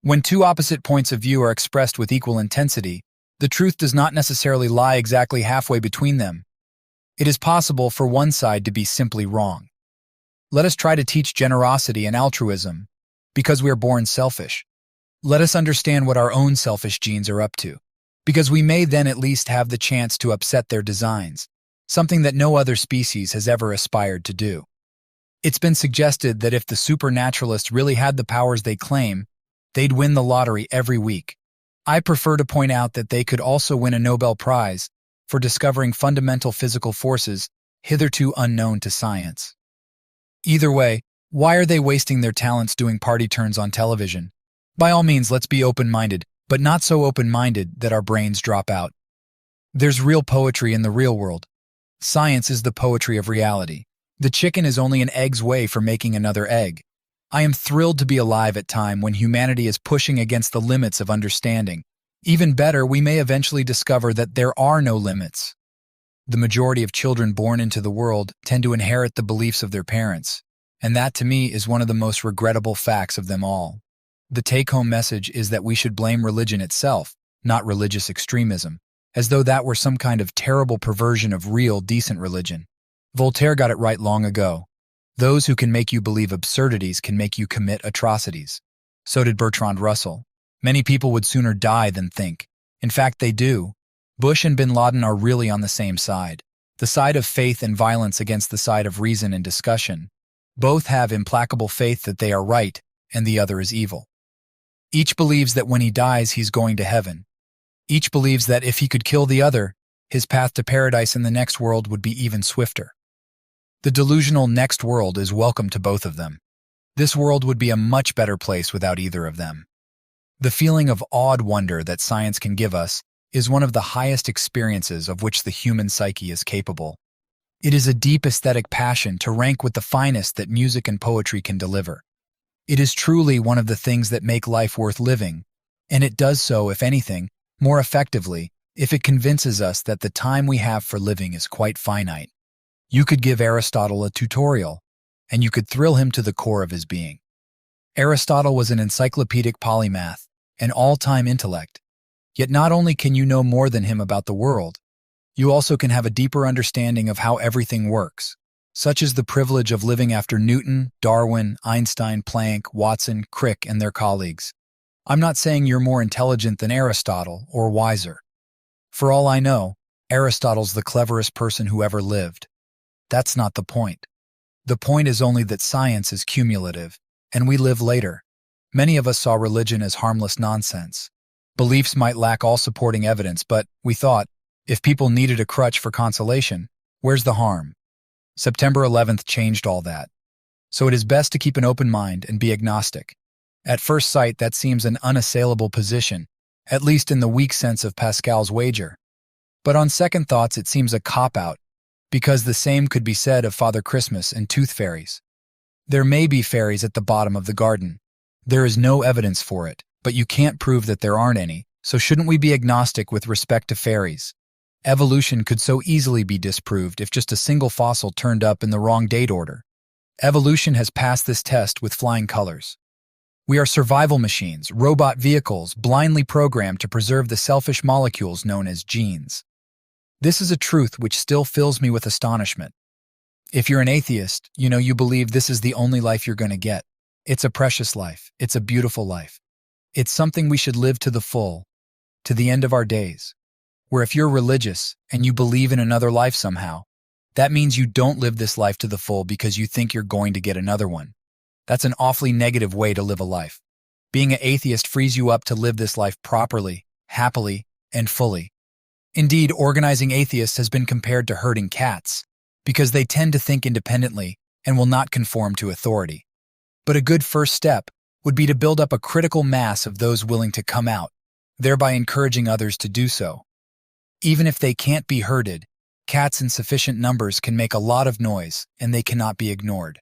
When two opposite points of view are expressed with equal intensity, the truth does not necessarily lie exactly halfway between them. It is possible for one side to be simply wrong. Let us try to teach generosity and altruism, because we are born selfish. Let us understand what our own selfish genes are up to, because we may then at least have the chance to upset their designs, something that no other species has ever aspired to do. It's been suggested that if the supernaturalists really had the powers they claim, they'd win the lottery every week. I prefer to point out that they could also win a Nobel Prize for discovering fundamental physical forces hitherto unknown to science. Either way, why are they wasting their talents doing party turns on television? By all means, let's be open-minded, but not so open-minded that our brains drop out. There's real poetry in the real world. Science is the poetry of reality. The chicken is only an egg's way from making another egg. I am thrilled to be alive at a time when humanity is pushing against the limits of understanding. Even better, we may eventually discover that there are no limits. The majority of children born into the world tend to inherit the beliefs of their parents, and that to me is one of the most regrettable facts of them all. The take-home message is that we should blame religion itself, not religious extremism, as though that were some kind of terrible perversion of real, decent religion. Voltaire got it right long ago. Those who can make you believe absurdities can make you commit atrocities. So did Bertrand Russell. Many people would sooner die than think. In fact, they do. Bush and bin Laden are really on the same side. The side of faith and violence against the side of reason and discussion. Both have implacable faith that they are right, and the other is evil. Each believes that when he dies, he's going to heaven. Each believes that if he could kill the other, his path to paradise in the next world would be even swifter. The delusional next world is welcome to both of them. This world would be a much better place without either of them. The feeling of awed wonder that science can give us is one of the highest experiences of which the human psyche is capable. It is a deep aesthetic passion to rank with the finest that music and poetry can deliver. It is truly one of the things that make life worth living, and it does so, if anything, more effectively if it convinces us that the time we have for living is quite finite. You could give Aristotle a tutorial, and you could thrill him to the core of his being. Aristotle was an encyclopedic polymath, an all-time intellect. Yet not only can you know more than him about the world, you also can have a deeper understanding of how everything works. Such is the privilege of living after Newton, Darwin, Einstein, Planck, Watson, Crick, and their colleagues. I'm not saying you're more intelligent than Aristotle or wiser. For all I know, Aristotle's the cleverest person who ever lived. That's not the point. The point is only that science is cumulative, and we live later. Many of us saw religion as harmless nonsense. Beliefs might lack all supporting evidence, but, we thought, if people needed a crutch for consolation, where's the harm? September 11th changed all that. So it is best to keep an open mind and be agnostic. At first sight, that seems an unassailable position, at least in the weak sense of Pascal's wager. But on second thoughts, it seems a cop-out, because the same could be said of Father Christmas and tooth fairies. There may be fairies at the bottom of the garden. There is no evidence for it, but you can't prove that there aren't any, so shouldn't we be agnostic with respect to fairies? Evolution could so easily be disproved if just a single fossil turned up in the wrong date order. Evolution has passed this test with flying colors. We are survival machines, robot vehicles, blindly programmed to preserve the selfish molecules known as genes. This is a truth which still fills me with astonishment. If you're an atheist, you believe this is the only life you're going to get. It's a precious life. It's a beautiful life. It's something we should live to the full, to the end of our days. Where if you're religious and you believe in another life somehow, that means you don't live this life to the full because you think you're going to get another one. That's an awfully negative way to live a life. Being an atheist frees you up to live this life properly, happily, and fully. Indeed, organizing atheists has been compared to herding cats, because they tend to think independently and will not conform to authority. But a good first step would be to build up a critical mass of those willing to come out, thereby encouraging others to do so. Even if they can't be herded, cats in sufficient numbers can make a lot of noise, and they cannot be ignored.